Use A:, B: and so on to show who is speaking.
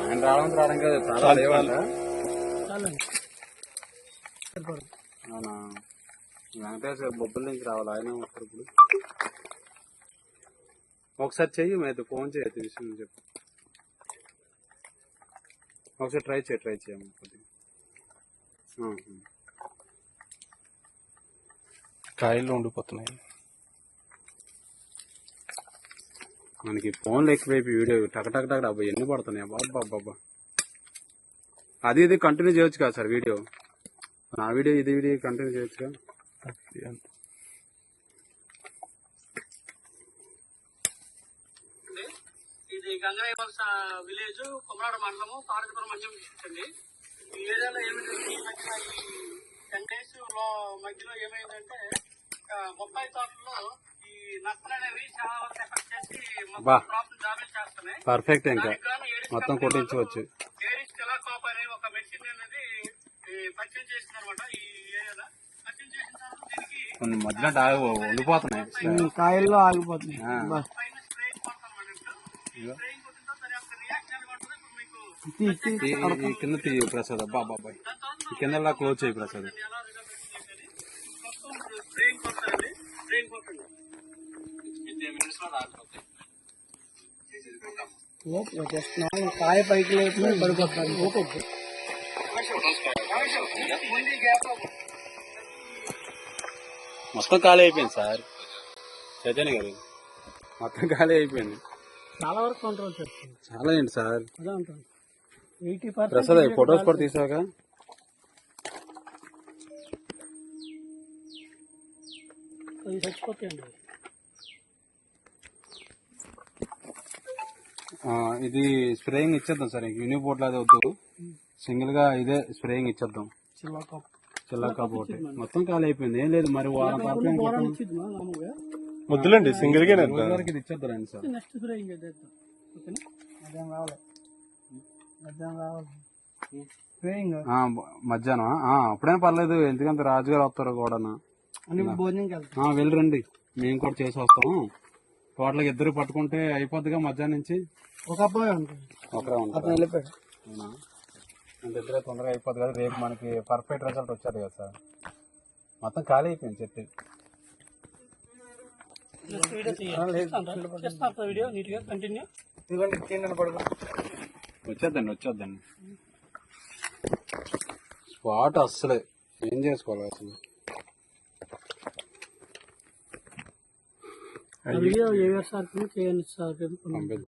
A: ఆయన రావడం కదా చాలా లేవాలంట. అవునా, వెంకటేశ్వర బొబ్బుల నుంచి రావాలి, ఆయన వస్తారు ఇప్పుడు. ఒకసారి చెయ్యి, అయితే ఫోన్ చేయొచ్చు విషయం చెప్పు. ఒకసారి ట్రై చేయమ్మా కొద్దిగా.
B: కాయలు ఉండిపోతున్నాయి
A: మనకి ఫోన్లు ఎక్కువైపు వీడియో టక్ అబ్బా ఎన్ని పడుతున్నాయి అబ్బా. అది ఇది కంటిన్యూ చేయొచ్చు కదా సార్ వీడియో, నా వీడియో ఇది కంటిన్యూ చేయొచ్చు కదా.
C: ఇది గంగరాయవలస విలేజ్, కొమరాడ మండలము, పార్వతీపురం మండలం అండి. ఈ ఏరియాలో ఏమైందంటే ఈ మధ్య 10 days మధ్యలో ఏమైందంటే బొప్పాయి తోటలో ఈ నత్తలు అనేవి చాలా వరకు ఎఫెక్ట్ చేసి క్రాప్ డామేజ్ చేస్తున్నాయి.
A: పర్ఫెక్ట్, ఇంకా మొత్తం కొట్టించవచ్చు.
C: ఏరిస్ కెలాకాప్ అనే ఒక మెడిసిన్ అనేది పరిచయం చేసింది అనమాట ఈ ఏరియాలో. పరిచయం చేసిన తర్వాత దీనికి
A: కొన్ని మధ్యలో ఉండిపోతున్నాయి,
D: కాయల్లో ఆగిపోతున్నాయి.
C: పైన స్ప్రేయింగ్ కొడతాం అన్నట్టు. స్ప్రేయింగ్ కొట్టిన తర్వాత దాని యొక్క రియాక్షన్ కొడుతుంది. ఇప్పుడు మీకు
A: కింద తీయ ప్రసాద్, బాబాయ్ కింద క్లోజ్ చేయి ప్రసాద్.
C: ఎలా రిజల్ట్ చేసేది మొత్తం స్ప్రేయింగ్ కొడతారండి. స్ప్రేయింగ్ కొట్టండి, 10 minutes లో రాలిపోతాయి.
D: కాయ పైకి లేకుండా పడిపోతాను.
A: మొత్తం ఖాళీ అయిపోయింది సార్, చైతన్య గారు మొత్తం ఖాళీ అయిపోయింది.
D: చాలా వరకు కంట్రోల్ చేస్తుంది.
A: చాలా ఏంటి సార్
D: 80%
A: ప్రసాద్ ఫొటోస్ కూడా తీసాక
D: చచ్చిపోతాయండి.
A: ఇది స్ప్రేయింగ్ ఇచ్చేద్దాం సార్, యూనిపోర్ట్ లాగా వద్దు, సింగిల్ గా ఇదే స్ప్రేయింగ్ ఇచ్చేద్దాం. చిల్లా కాపు ఒకటి మొత్తం ఖాళీ అయిపోయింది. ఏం లేదు మరి
B: వద్దులేండి, సింగిల్ గా
A: ఇది ఇచ్చేద్దారండి సార్.
D: నెక్స్ట్ స్ప్రేయింగ్
A: మధ్యాహ్నం అప్పుడేం పర్లేదు, ఎందుకంటే రాజుగారు వస్తారు కూడా. వెళ్ళరండి, మేము కూడా చేసి వస్తాము. టోటల్గా 2 పట్టుకుంటే అయిపోద్దిగా మధ్యాహ్నం నుంచి. ఒకరే ఉంటారు అంటే 2 తొందరగా అయిపోద్ది కదా. రేపు మనకి పర్ఫెక్ట్ రిజల్ట్ వచ్చేది కదా సార్. మొత్తం ఖాళీ అయిపోయింది చెట్టు. వచ్చేద్దండి స్పాట్ అస్సలే ఏం చేసుకోవాలి అసలు.
D: వీడియో ఏ సార్ చేయండి సార్.